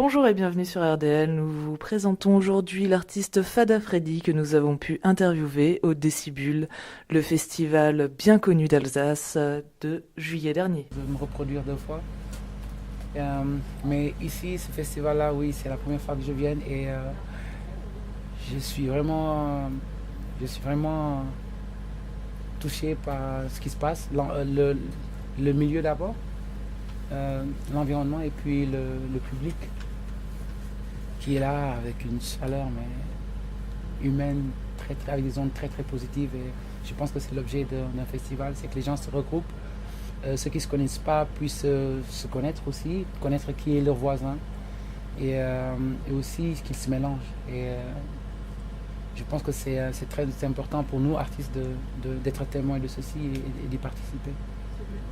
Bonjour et bienvenue sur RDL. Nous vous présentons aujourd'hui l'artiste Fada Freddy que nous avons pu interviewer au Décibule, le festival bien connu d'Alsace de juillet dernier. Je vais me reproduire 2 fois. Mais ici, ce festival-là, oui, c'est la première fois que je viens et je suis vraiment touché par ce qui se passe, le milieu d'abord, l'environnement et puis le public qui est là avec une chaleur mais humaine, avec des ondes très très positives. Et je pense que c'est l'objet d'un festival, c'est que les gens se regroupent. Ceux qui ne se connaissent pas puissent se connaître aussi, connaître qui est leur voisin et aussi qu'ils se mélangent. Et je pense que c'est très important pour nous, artistes, d'être témoins de ceci et d'y participer.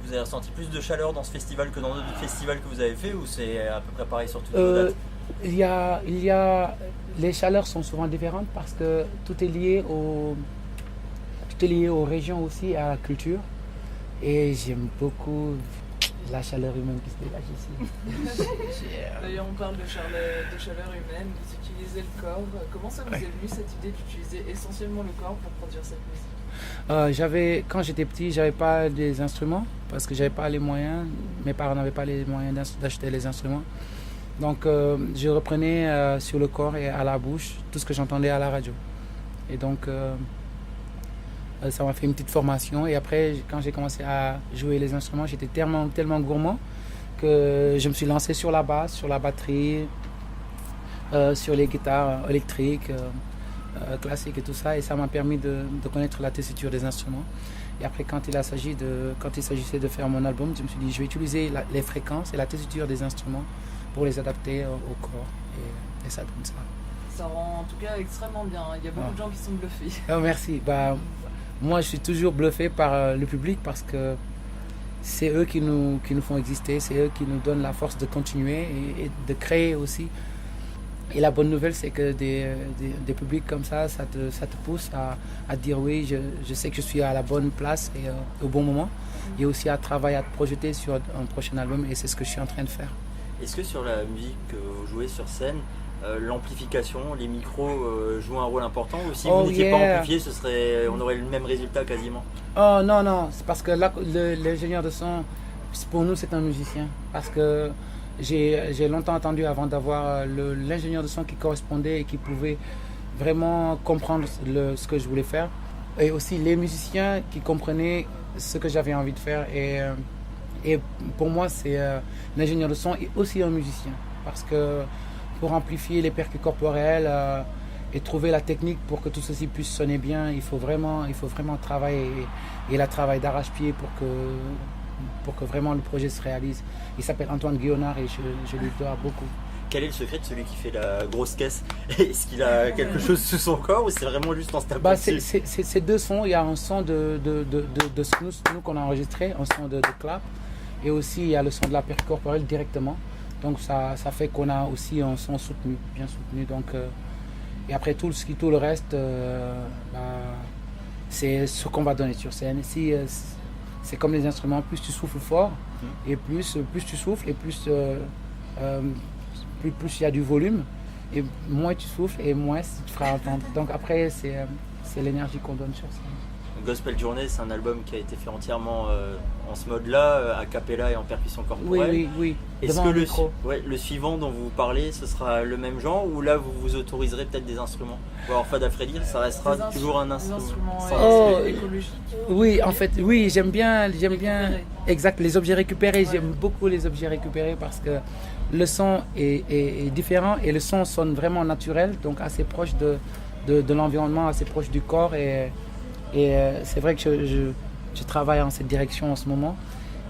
Vous avez ressenti plus de chaleur dans ce festival que dans d'autres festivals que vous avez fait, ou c'est à peu près pareil sur toutes vos dates? Les chaleurs sont souvent différentes parce que tout est lié aux régions aussi, à la culture. Et j'aime beaucoup la chaleur humaine qui se dégage ici. D'ailleurs, on parle de chaleur humaine, vous utilisez le corps. Comment ça vous est venu cette idée d'utiliser essentiellement le corps pour produire cette musique? Quand j'étais petit, j'avais pas des instruments parce que j'avais pas les moyens. Mes parents n'avaient pas les moyens d'acheter les instruments. Donc je reprenais sur le corps et à la bouche tout ce que j'entendais à la radio. Et donc ça m'a fait une petite formation. Et après, quand j'ai commencé à jouer les instruments, j'étais tellement gourmand que je me suis lancé sur la basse, sur la batterie, sur les guitares électriques, classiques et tout ça. Et ça m'a permis de connaître la tessiture des instruments. Et après, quand il s'agissait de faire mon album, je me suis dit, je vais utiliser les fréquences et la tessiture des instruments pour les adapter au corps. Et ça donne ça. Ça rend en tout cas extrêmement bien. Il y a beaucoup de gens qui sont bluffés. Oh, merci. Moi, je suis toujours bluffé par le public parce que c'est eux qui nous font exister, c'est eux qui nous donnent la force de continuer et de créer aussi. Et la bonne nouvelle, c'est que des publics comme ça te pousse à dire oui, je sais que je suis à la bonne place et au bon moment. Et aussi à travailler, à te projeter sur un prochain album et c'est ce que je suis en train de faire. Est-ce que sur la musique que vous jouez sur scène, l'amplification, les micros jouent un rôle important, ou si vous n'étiez pas amplifié, on aurait le même résultat quasiment? Oh non, c'est parce que l'ingénieur de son, pour nous, c'est un musicien. Parce que j'ai longtemps attendu avant d'avoir l'ingénieur de son qui correspondait et qui pouvait vraiment comprendre ce que je voulais faire. Et aussi les musiciens qui comprenaient ce que j'avais envie de faire. Et pour moi, c'est l'ingénieur de son et aussi un musicien. Parce que pour amplifier les percus corporels et trouver la technique pour que tout ceci puisse sonner bien, il faut vraiment travailler et la travail d'arrache-pied pour que vraiment le projet se réalise. Il s'appelle Antoine Guillonard et je lui dois beaucoup. Quel est le secret de celui qui fait la grosse caisse? Est-ce qu'il a quelque chose sous son corps, ou c'est vraiment juste en se tapant dessus? C'est deux sons. Il y a un son de snooze, nous qu'on a enregistré, un son de clap, et aussi il y a le son de la percu corporelle directement. Donc ça fait qu'on a aussi un son soutenu, bien soutenu. Donc, et après tout le reste, c'est ce qu'on va donner sur scène. Ici, c'est comme les instruments, plus tu souffles fort, et plus tu souffles, et plus il y a du volume, et moins tu souffles, et moins tu te feras entendre. Donc après, c'est l'énergie qu'on donne sur scène. Gospel Journée, c'est un album qui a été fait entièrement en ce mode-là, a cappella et en percussion corporelle. Oui. Est-ce que le suivant dont vous parlez, ce sera le même genre, ou là vous vous autoriserez peut-être des instruments? Alors Fada Freddy, ça restera toujours un instrument écologiques. Oui, en fait, oui, j'aime bien. Exact, les objets récupérés. Ouais. J'aime beaucoup les objets récupérés parce que le son est différent et le son sonne vraiment naturel, donc assez proche de l'environnement, assez proche du corps et c'est vrai que je travaille en cette direction en ce moment.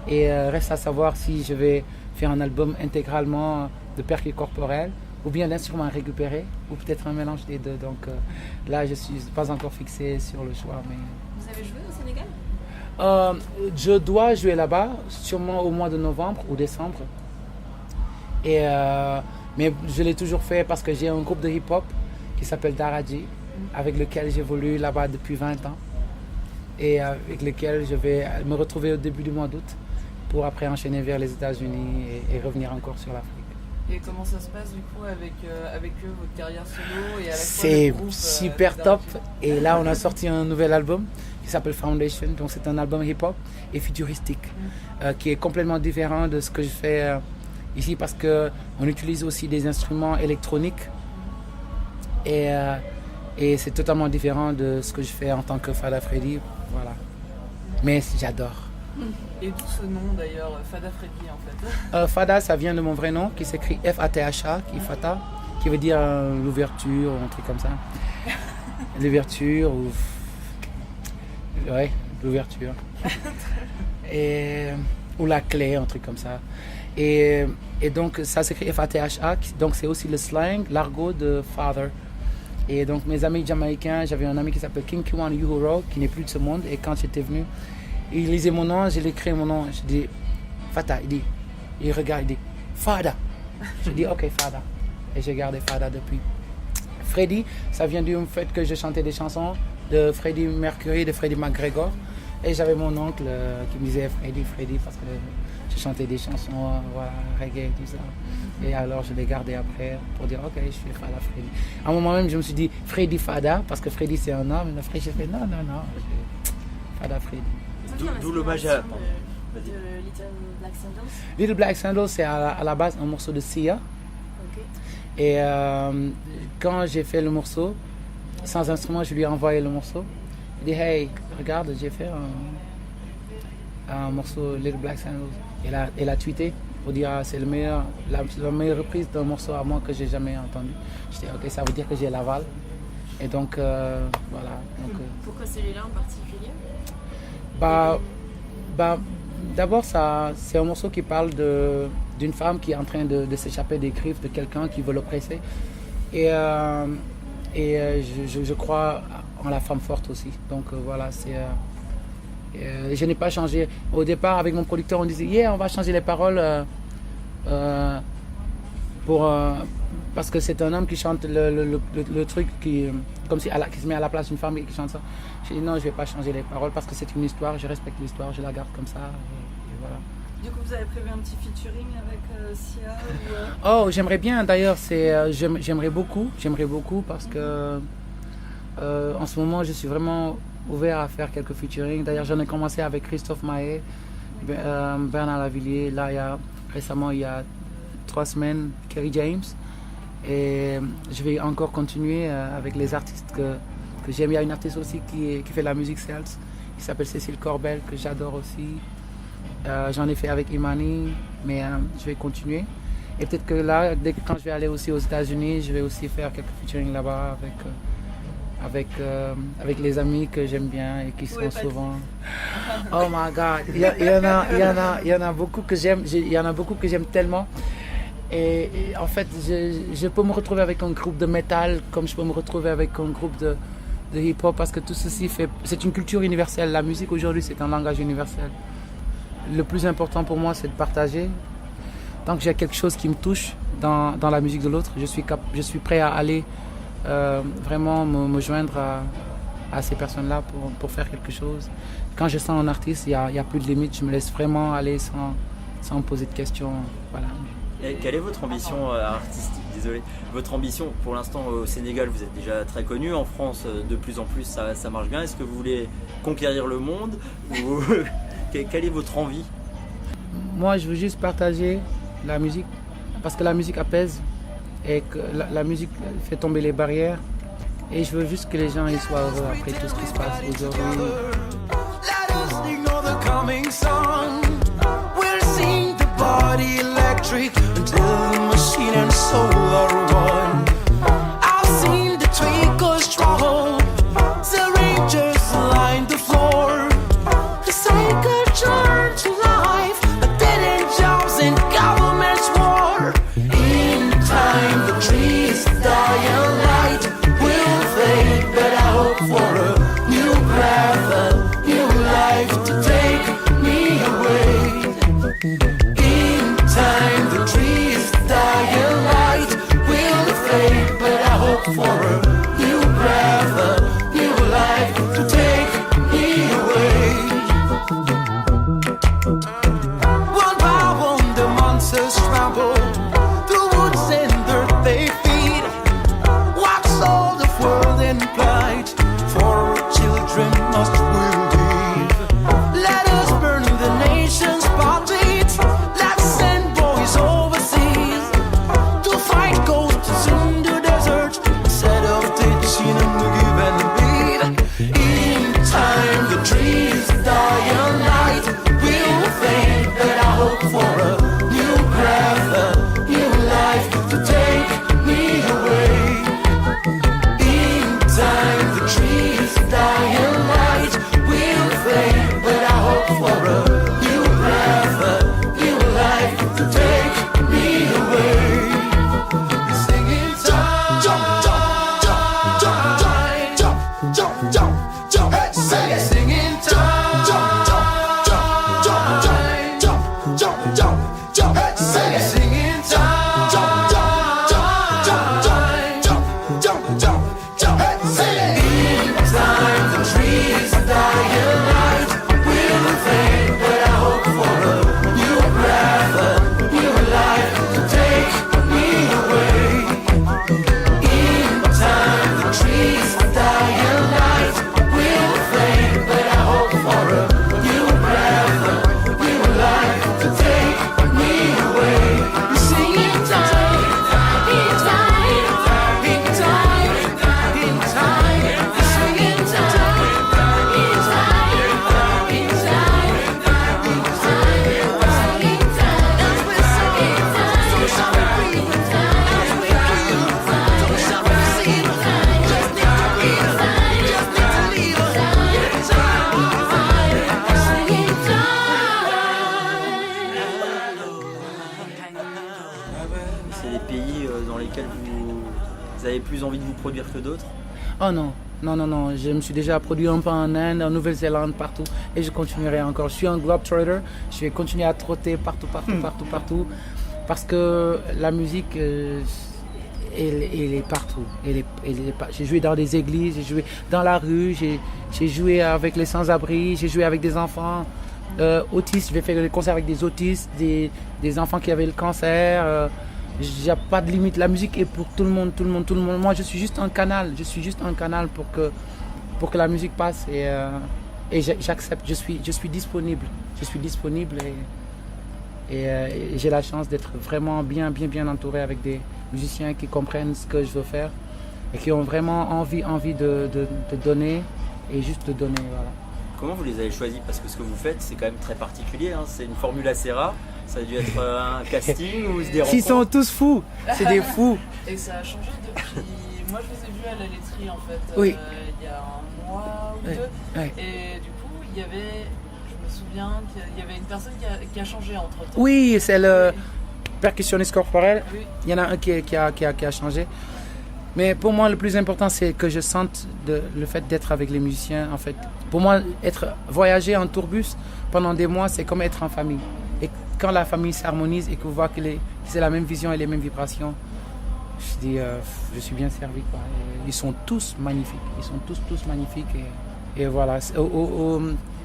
Et reste à savoir si je vais faire un album intégralement de percus corporels ou bien d'instruments récupérés ou peut-être un mélange des deux. Donc là, je ne suis pas encore fixé sur le choix. Mais... Vous avez joué au Sénégal? Je dois jouer là-bas, sûrement au mois de novembre ou décembre. Mais je l'ai toujours fait parce que j'ai un groupe de hip-hop qui s'appelle Daradji, avec lequel j'évolue là-bas depuis 20 ans. Et avec lequel je vais me retrouver au début du mois d'août pour après enchaîner vers les États-Unis et revenir encore sur l'Afrique. Et comment ça se passe du coup avec eux, votre carrière solo et à la fois C'est le groupe, super top. Et là, on a sorti un nouvel album qui s'appelle Foundation. Donc, c'est un album hip-hop et futuristique qui est complètement différent de ce que je fais ici parce qu'on utilise aussi des instruments électroniques et c'est totalement différent de ce que je fais en tant que Fada Freddy. Voilà. Mais j'adore. Et d'où ce nom d'ailleurs, Fada Freddy en fait? Fada, ça vient de mon vrai nom qui s'écrit F-A-T-H-A, qui est Fata, qui veut dire l'ouverture ou un truc comme ça. L'ouverture ou. Ouais, l'ouverture. Ou la clé, un truc comme ça. Et donc ça s'écrit F-A-T-H-A, donc c'est aussi le slang, l'argot de father. Et donc mes amis jamaïcains, j'avais un ami qui s'appelle King Kiwan Uhuru, qui n'est plus de ce monde, et quand j'étais venu, il lisait mon nom, j'ai écrit mon nom, je dis Fata, il regarde, il dit Fada. Je dis ok Fada. Et j'ai gardé Fada depuis. Freddy, ça vient du fait que je chantais des chansons de Freddie Mercury, de Freddie McGregor. Et j'avais mon oncle qui me disait Freddy, parce que je chantais des chansons, voilà, reggae et tout ça. Et alors je l'ai gardé après pour dire ok, je suis Fada Freddy. À un moment même, je me suis dit Freddy Fada, parce que Freddy c'est un homme. Et après j'ai fait non, Fada Freddy. D'où l'hommage à. Little Black Sandals. Little Black Sandals, c'est à la base un morceau de Sia. Okay. Et quand j'ai fait le morceau, sans instrument, je lui ai envoyé le morceau. Il dit hey, regarde, j'ai fait un morceau Little Black Sandals. Elle a tweeté pour dire c'est la meilleure reprise d'un morceau à moi que j'ai jamais entendu. Je dis ok, ça veut dire que j'ai l'aval. Et donc voilà. Donc, pourquoi celui-là en particulier? D'abord, c'est un morceau qui parle d'une femme qui est en train de s'échapper des griffes de quelqu'un qui veut l'oppresser. Et je crois en la femme forte aussi. Donc voilà, je n'ai pas changé. Au départ, avec mon producteur, on disait on va changer les paroles parce que c'est un homme qui chante le truc comme si qui se met à la place d'une femme et qui chante ça. J'ai dit non, je ne vais pas changer les paroles parce que c'est une histoire, je respecte l'histoire, je la garde comme ça. Et voilà. Du coup, vous avez prévu un petit featuring avec Sia Oh, j'aimerais bien d'ailleurs, j'aimerais beaucoup parce que en ce moment, je suis vraiment ouvert à faire quelques featuring. D'ailleurs, j'en ai commencé avec Christophe Maé, Bernard Lavillier, là, récemment, il y a 3 semaines, Kerry James. Et je vais encore continuer avec les artistes que j'aime. Il y a une artiste aussi qui fait la musique celtes, qui s'appelle Cécile Corbel, que j'adore aussi. J'en ai fait avec Imani, mais je vais continuer. Et peut-être que là, quand je vais aller aussi aux États-Unis, je vais aussi faire quelques featuring là-bas avec les amis que j'aime bien et qui sont souvent. Oh my God, il y en a beaucoup que j'aime. Il y en a beaucoup que j'aime tellement. Et en fait, je peux me retrouver avec un groupe de métal comme je peux me retrouver avec un groupe de hip-hop parce que tout ceci c'est une culture universelle. La musique aujourd'hui, c'est un langage universel. Le plus important pour moi, c'est de partager. Tant que j'ai quelque chose qui me touche dans la musique de l'autre, je suis prêt à aller vraiment me joindre à ces personnes-là pour faire quelque chose. Quand je sens un artiste, il n'y a plus de limite. Je me laisse vraiment aller sans me poser de questions. Voilà. Et quelle est votre ambition artistique? Désolé. Votre ambition, pour l'instant au Sénégal, vous êtes déjà très connu. En France, de plus en plus, ça marche bien. Est-ce que vous voulez conquérir le monde ou quelle est votre envie? Moi, je veux juste partager la musique parce que la musique apaise et que la musique fait tomber les barrières. Et je veux juste que les gens ils soient heureux après tout ce qui se passe aujourd'hui. Body electric until the machine and soul are one. I've seen the tweakers struggle, the rangers line the floor. The cycle turn to life, a dead end jobs and government's war. In time the trees die and light will fade, but I hope for a new path, a new life to take me away. Time the trees die. C'est des pays dans lesquels vous avez plus envie de vous produire que d'autres? Oh non, non. Je me suis déjà produit un peu en Inde, en Nouvelle-Zélande, partout. Et je continuerai encore. Je suis un globetrotter. Je vais continuer à trotter partout. Parce que la musique, elle est partout. J'ai joué dans des églises, j'ai joué dans la rue, j'ai joué avec les sans-abri, j'ai joué avec des enfants autistes. Je vais faire des concerts avec des autistes, des enfants qui avaient le cancer. Il n'y a pas de limite. La musique est pour tout le monde. Moi, je suis juste un canal. Pour que la musique passe. Et j'accepte. Je suis disponible. Et j'ai la chance d'être vraiment bien entouré avec des musiciens qui comprennent ce que je veux faire et qui ont vraiment envie de donner et juste de donner. Voilà. Comment vous les avez choisis? Parce que ce que vous faites, c'est quand même très particulier. Hein. C'est une formule assez rare. Ça a dû être un casting ou des rencontres? Ils sont tous fous. C'est des fous. Et ça a changé depuis. Moi, je les ai vus à la laiterie en fait. Oui. Il y a un mois ou deux. Ouais. Et du coup, il y avait. Je me souviens qu'il y avait une personne qui a changé entre temps. Oui, c'est le percussionniste corporel. Oui. Il y en a un qui a changé. Mais pour moi, le plus important, c'est que je sente le fait d'être avec les musiciens. En fait, pour moi, voyager en tourbus pendant des mois, c'est comme être en famille. Et quand la famille s'harmonise et que vous voyez que c'est la même vision et les mêmes vibrations, je dis, je suis bien servi, quoi. Ils sont tous magnifiques. Et voilà.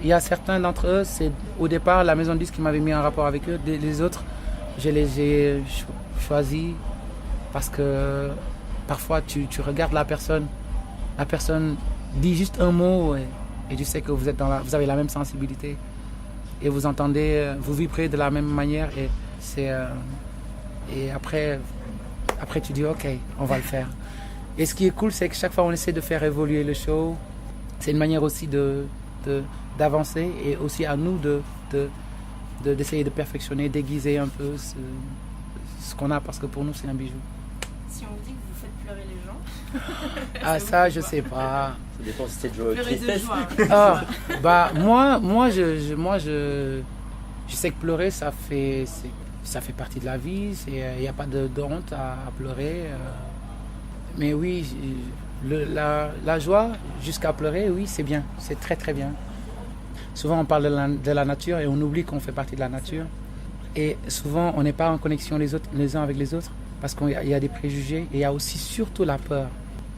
Il y a certains d'entre eux, c'est au départ la maison de disques qui m'avait mis en rapport avec eux. Les autres, je les ai choisis parce que parfois tu regardes la personne dit juste un mot et tu sais que vous avez la même sensibilité et vous entendez, vous vibrez de la même manière et après tu dis ok, on va le faire. Et ce qui est cool, c'est que chaque fois on essaie de faire évoluer le show. C'est une manière aussi d'avancer et aussi à nous d'essayer de perfectionner, d'aiguiser un peu ce qu'on a parce que pour nous c'est un bijou. Si on vous dit que vous faites pleurer les gens. Ah ça je sais pas. Ça dépend si c'est de Pleurer de tristesse. joie. Ah bah moi je sais que pleurer ça fait partie de la vie. Il n'y a pas de honte à pleurer. Mais oui, la joie jusqu'à pleurer, oui c'est bien, c'est très très bien. Souvent on parle de la nature et on oublie qu'on fait partie de la nature. Et souvent on n'est pas en connexion les uns avec les autres parce qu'il y a des préjugés et il y a aussi surtout la peur.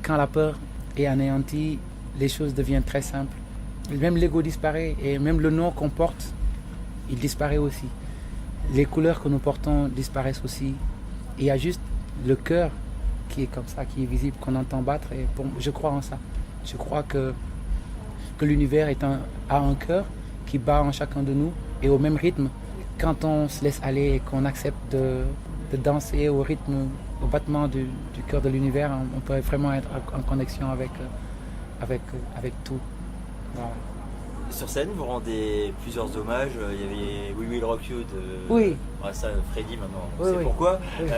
Quand la peur est anéantie, les choses deviennent très simples. Même l'ego disparaît et même le nom qu'on porte, il disparaît aussi. Les couleurs que nous portons disparaissent aussi. Et il y a juste le cœur qui est comme ça, qui est visible, qu'on entend battre. Et je crois en ça. Je crois que l'univers a un cœur qui bat en chacun de nous et au même rythme. Quand on se laisse aller et qu'on accepte de danser au rythme, au battement du cœur de l'univers, on peut vraiment être en connexion avec tout. Voilà. Sur scène, vous rendez plusieurs hommages. Il y avait We Will Rock You de Oui. Ça, Freddy maintenant, on Oui, sait oui. pourquoi. Oui.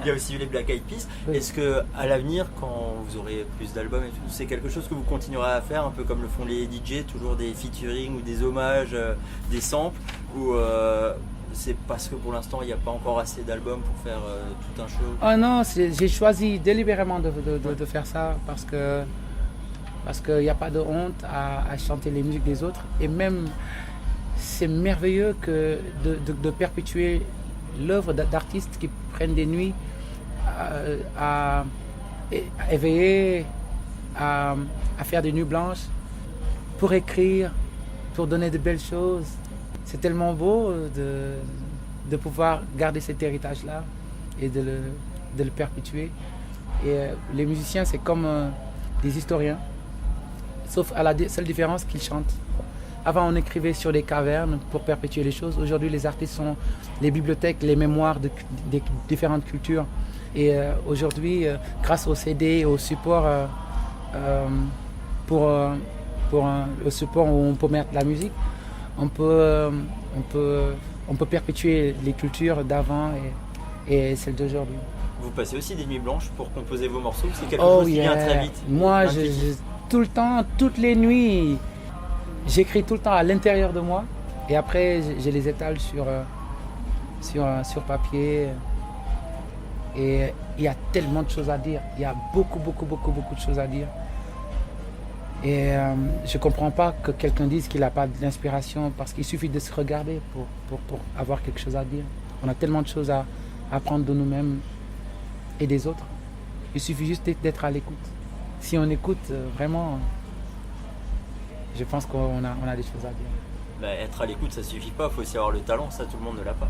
Il y a aussi eu les Black Eyed Peas. Oui. Est-ce que à l'avenir, quand vous aurez plus d'albums et tout, c'est quelque chose que vous continuerez à faire, un peu comme le font les DJ, toujours des featuring ou des hommages, des samples, ou c'est parce que pour l'instant il n'y a pas encore assez d'albums pour faire tout un show? Oh non, j'ai choisi délibérément de faire ça parce qu'il n'y a pas de honte à chanter les musiques des autres. Et même, c'est merveilleux de perpétuer l'œuvre d'artistes qui prennent des nuits à éveiller, à faire des nuits blanches pour écrire, pour donner de belles choses. C'est tellement beau de pouvoir garder cet héritage-là et de le perpétuer. Et les musiciens, c'est comme des historiens. Sauf à la seule différence qu'ils chantent. Avant, on écrivait sur des cavernes pour perpétuer les choses. Aujourd'hui, les artistes sont les bibliothèques, les mémoires des différentes cultures. Et aujourd'hui, grâce au CD, au support, le support où on peut mettre la musique, on peut perpétuer les cultures d'avant et celles d'aujourd'hui. Vous passez aussi des nuits blanches pour composer vos morceaux? C'est quelque chose qui vient très vite? Moi, tout le temps, toutes les nuits, j'écris tout le temps à l'intérieur de moi et après je les étale sur papier Et il y a tellement de choses à dire. Il y a beaucoup de choses à dire. Et je ne comprends pas que quelqu'un dise qu'il n'a pas d'inspiration parce qu'il suffit de se regarder pour avoir quelque chose à dire. On a tellement de choses à apprendre de nous-mêmes et des autres. Il suffit juste d'être à l'écoute. Si on écoute vraiment, je pense qu'on a des choses à dire. Être à l'écoute, ça suffit pas, il faut aussi avoir le talent, ça tout le monde ne l'a pas.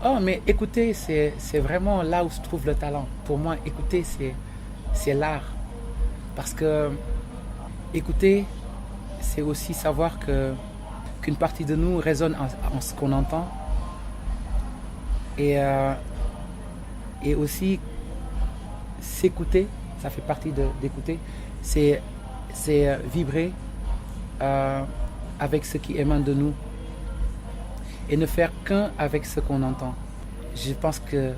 Oh, mais écouter, c'est vraiment là où se trouve le talent. Pour moi, écouter, c'est l'art. Parce que écouter, c'est aussi savoir qu'une partie de nous résonne en ce qu'on entend. Et aussi, s'écouter, ça fait partie d'écouter, c'est vibrer avec ce qui émane de nous et ne faire qu'un avec ce qu'on entend. Je pense que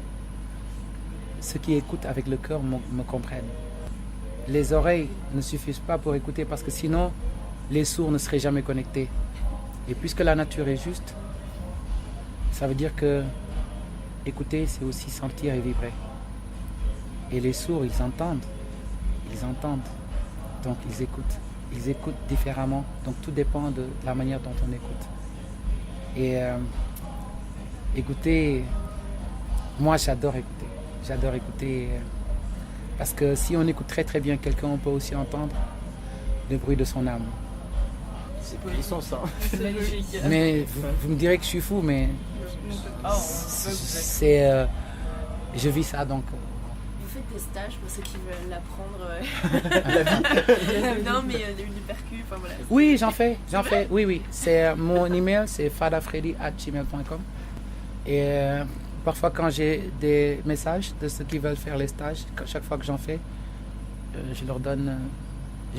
ceux qui écoutent avec le cœur me comprennent. Les oreilles ne suffisent pas pour écouter parce que sinon les sourds ne seraient jamais connectés. Et puisque la nature est juste, ça veut dire que écouter, c'est aussi sentir et vibrer. Et les sourds, ils entendent, donc ils écoutent différemment. Donc tout dépend de la manière dont on écoute. Et écouter, moi j'adore écouter parce que si on écoute très bien quelqu'un, on peut aussi entendre le bruit de son âme. C'est puissant ça. C'est magnifique. Mais vous me direz que je suis fou, mais je vis ça donc. Vous faites des stages pour ceux qui veulent l'apprendre Non, mais du percu, enfin voilà. Oui, j'en fais. Oui. C'est mon email, c'est fadafreddy@gmail.com. Et parfois, quand j'ai des messages de ceux qui veulent faire les stages, chaque fois que j'en fais, je leur donne,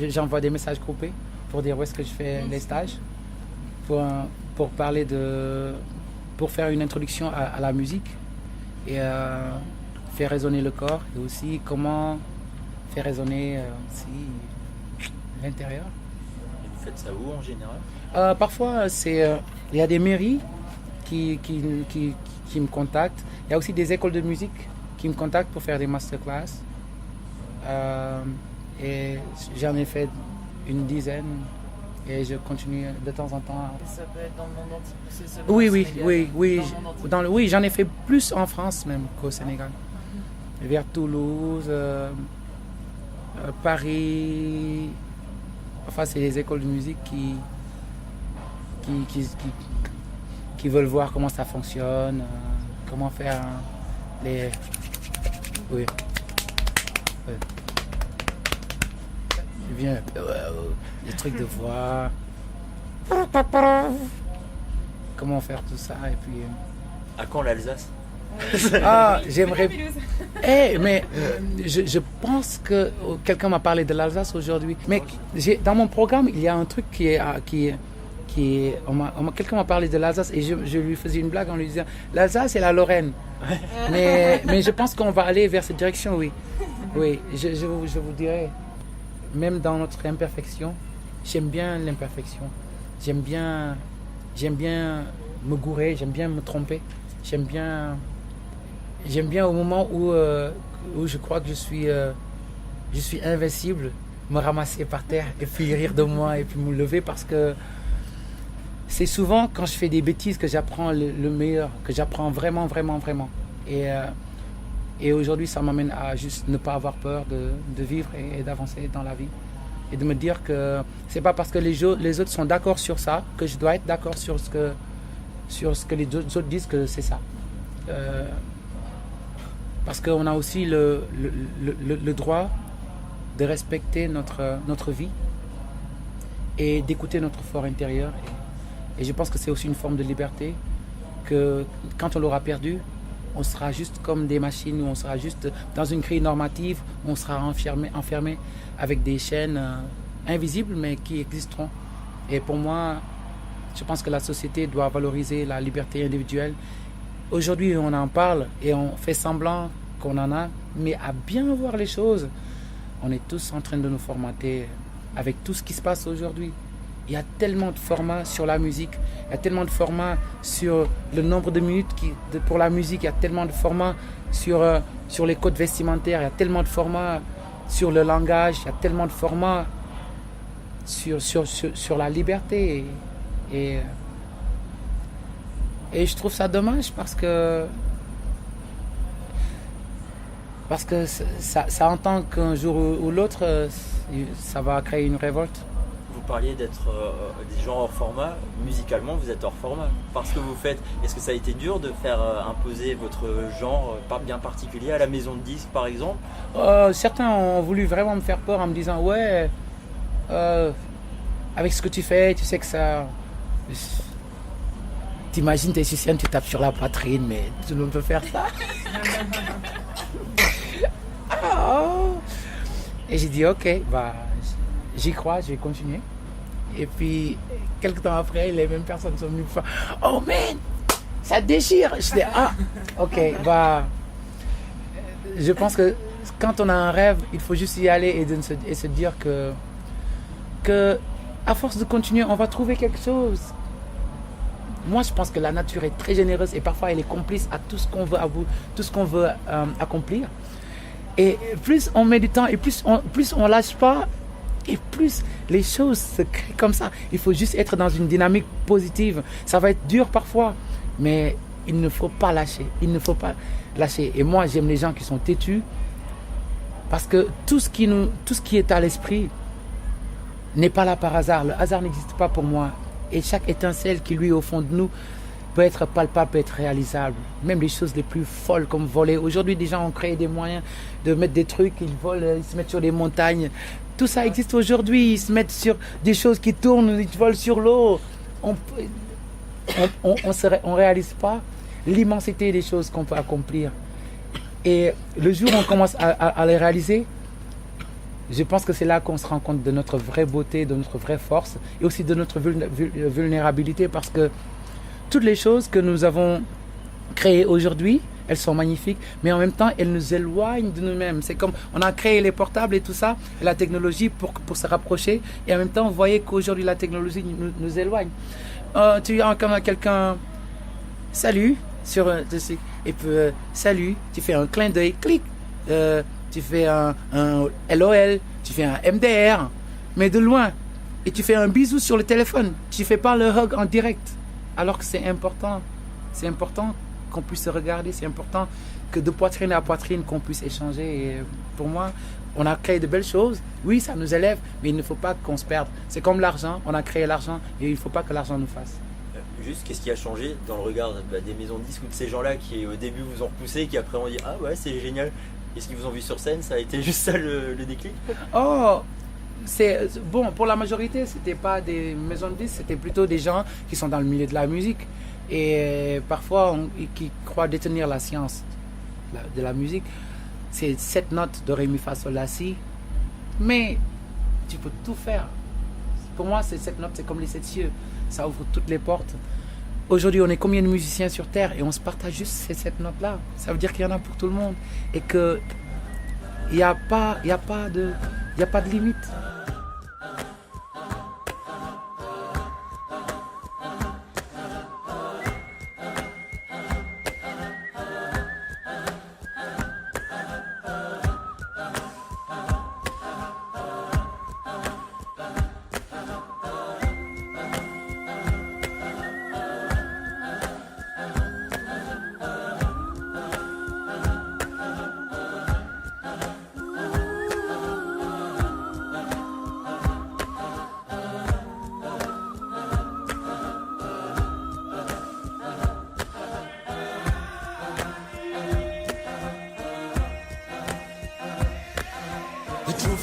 j'envoie des messages groupés pour dire où est-ce que je fais les stages, pour parler pour faire une introduction à la musique et faire résonner le corps et aussi comment faire résonner aussi l'intérieur. Et vous faites ça où en général? Parfois, il y a des mairies qui me contactent. Il y a aussi des écoles de musique qui me contactent pour faire des masterclass. Et j'en ai fait une dizaine et je continue de temps en temps. Ça peut être dans le monde entier. C'est seulement Oui, au oui, Sénégal. oui. Dans le monde entier. Oui, j'en ai fait plus en France même qu'au Sénégal. Vers Toulouse, Paris. Enfin, c'est les écoles de musique qui veulent voir comment ça fonctionne, comment faire les... Oui. Bien, les trucs de voix. Comment faire tout ça et puis... À quand l'Alsace? Ah, j'aimerais... mais je pense que quelqu'un m'a parlé de l'Alsace aujourd'hui. Mais dans mon programme, il y a un truc quelqu'un m'a parlé de l'Alsace et je lui faisais une blague en lui disant l'Alsace et la Lorraine. Mais je pense qu'on va aller vers cette direction, oui. Oui, je vous dirai. Même dans notre imperfection, j'aime bien l'imperfection. J'aime bien me gourer, j'aime bien me tromper. J'aime bien au moment où je crois que je suis invincible, me ramasser par terre et puis rire de moi et puis me lever parce que c'est souvent quand je fais des bêtises que j'apprends le meilleur, que j'apprends vraiment. Et aujourd'hui, ça m'amène à juste ne pas avoir peur de vivre et d'avancer dans la vie. Et de me dire que c'est pas parce que les autres sont d'accord sur ça que je dois être d'accord sur ce que les autres disent que c'est ça. Parce qu'on a aussi le droit de respecter notre vie et d'écouter notre fort intérieur. Et je pense que c'est aussi une forme de liberté que quand on l'aura perdu, on sera juste comme des machines, ou on sera juste dans une grille normative, on sera enfermé avec des chaînes invisibles mais qui existeront. Et pour moi, je pense que la société doit valoriser la liberté individuelle. Aujourd'hui, on en parle et on fait semblant qu'on en a, mais à bien voir les choses, on est tous en train de nous formater avec tout ce qui se passe aujourd'hui. il y a tellement de formats sur la musique, il y a tellement de formats sur le nombre de minutes pour la musique, il y a tellement de formats sur les codes vestimentaires, il y a tellement de formats sur le langage, il y a tellement de formats sur la liberté. Et je trouve ça dommage parce que ça entend qu'un jour ou l'autre, ça va créer une révolte. Vous parliez d'être des gens hors format. Musicalement, vous êtes hors format. Parce que vous faites, est-ce que ça a été dur de faire imposer votre genre bien particulier à la maison de disques, par exemple? Certains ont voulu vraiment me faire peur en me disant ouais, avec ce que tu fais, tu sais que ça... T'imagines, t'es sur scène, tu tapes sur la poitrine, mais tout le monde peut faire ça. Et j'ai dit ok, j'y crois, je vais continuer. Et puis quelques temps après, les mêmes personnes sont venues me faire oh man, ça déchire. Je dis ok, je pense que quand on a un rêve, il faut juste y aller et se dire que à force de continuer, on va trouver quelque chose. Moi, je pense que la nature est très généreuse et parfois elle est complice à tout ce qu'on veut accomplir. Et plus on met du temps et plus on lâche pas, et plus les choses se créent comme ça. Il faut juste être dans une dynamique positive. Ça va être dur parfois, mais il ne faut pas lâcher. Il ne faut pas lâcher. Et moi, j'aime les gens qui sont têtus parce que tout ce qui est à l'esprit n'est pas là par hasard. Le hasard n'existe pas pour moi. Et chaque étincelle qui lui est au fond de nous peut être palpable, peut être réalisable. Même les choses les plus folles comme voler. Aujourd'hui, des gens ont créé des moyens de mettre des trucs, ils volent, ils se mettent sur des montagnes. Tout ça existe aujourd'hui. Ils se mettent sur des choses qui tournent, ils volent sur l'eau. On ne réalise pas l'immensité des choses qu'on peut accomplir. Et le jour où on commence à les réaliser, je pense que c'est là qu'on se rend compte de notre vraie beauté, de notre vraie force et aussi de notre vulnérabilité, parce que toutes les choses que nous avons créées aujourd'hui, elles sont magnifiques, mais en même temps, elles nous éloignent de nous-mêmes. C'est comme on a créé les portables et tout ça, et la technologie pour se rapprocher, et en même temps, vous voyez qu'aujourd'hui, la technologie nous éloigne. Tu as comme quelqu'un, salut, et puis salut, tu fais un clin d'œil, clic, tu fais un LOL, tu fais un MDR, mais de loin. Et tu fais un bisou sur le téléphone. Tu ne fais pas le hug en direct. Alors que c'est important. C'est important qu'on puisse se regarder. C'est important que de poitrine à poitrine, qu'on puisse échanger. Et pour moi, on a créé de belles choses. Oui, ça nous élève, mais il ne faut pas qu'on se perde. C'est comme l'argent. On a créé l'argent et il ne faut pas que l'argent nous fasse. Juste, qu'est-ce qui a changé dans le regard des maisons de disques ou de ces gens-là qui, au début, vous ont repoussé, qui après ont dit « Ah ouais, c'est génial ». Est-ce qu'ils vous ont vu sur scène? Ça a été juste ça le déclic? Bon, pour la majorité, c'était pas des maisons de disques, c'était plutôt des gens qui sont dans le milieu de la musique et parfois qui croient détenir la science de la musique. C'est 7 notes de Ré, Mi, Fa, Sol, La, Si, mais tu peux tout faire. Pour moi, ces 7 notes, c'est comme les 7 cieux, ça ouvre toutes les portes. Aujourd'hui, on est combien de musiciens sur Terre et on se partage juste ces 7 notes-là. Ça veut dire qu'il y en a pour tout le monde et qu'il n'y a pas de limite.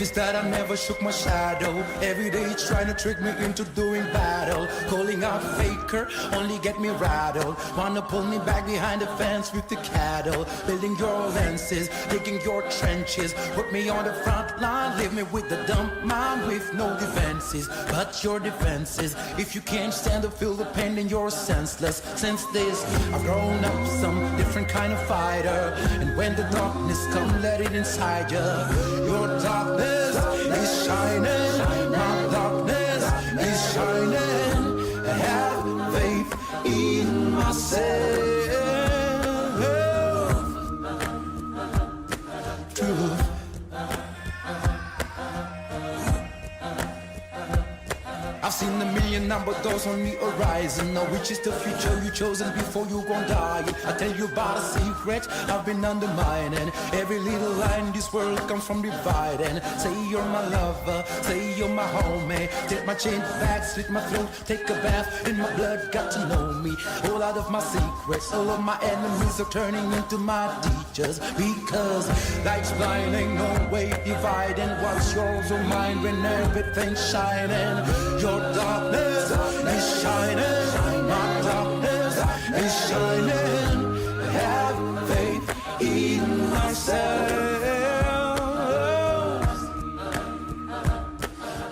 Is that I never shook my shadow. Every day trying to trick me into doing battle. Calling out faker, only get me rattled. Wanna pull me back behind the fence with the cattle. Building your lenses, digging your trenches. Put me on the front line, leave me with the dumb mind with no defenses. But your defenses, if you can't stand to feel the pain, then you're senseless. Since this, I've grown up some different kind of fighter. And when the darkness come, let it inside you. Your darkness is shining, my darkness is shining. Have faith in myself. Truth. I've seen a million number doors on the horizon. Now which is the future you chosen before you gon' die? I tell you about a secret I've been undermining. Every little line in this world comes from dividing. Say you're my lover, say you're my homie. Take my chain back, slit my throat, take a bath in my blood, got to know me. All out of my secrets, all of my enemies are turning into my teachers. Because life's blind, ain't no way dividing what's yours or mine when everything's shining. Your darkness is shining, my darkness is shining. Have faith in myself.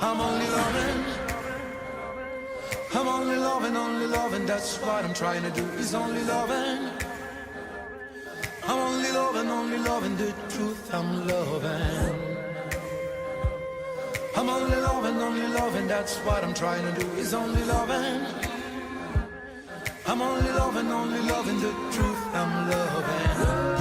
I'm only loving, I'm only loving, only loving. That's what I'm trying to do, is only loving. I'm only loving the truth I'm loving. I'm only loving, that's what I'm trying to do, is only loving. I'm only loving the truth I'm loving.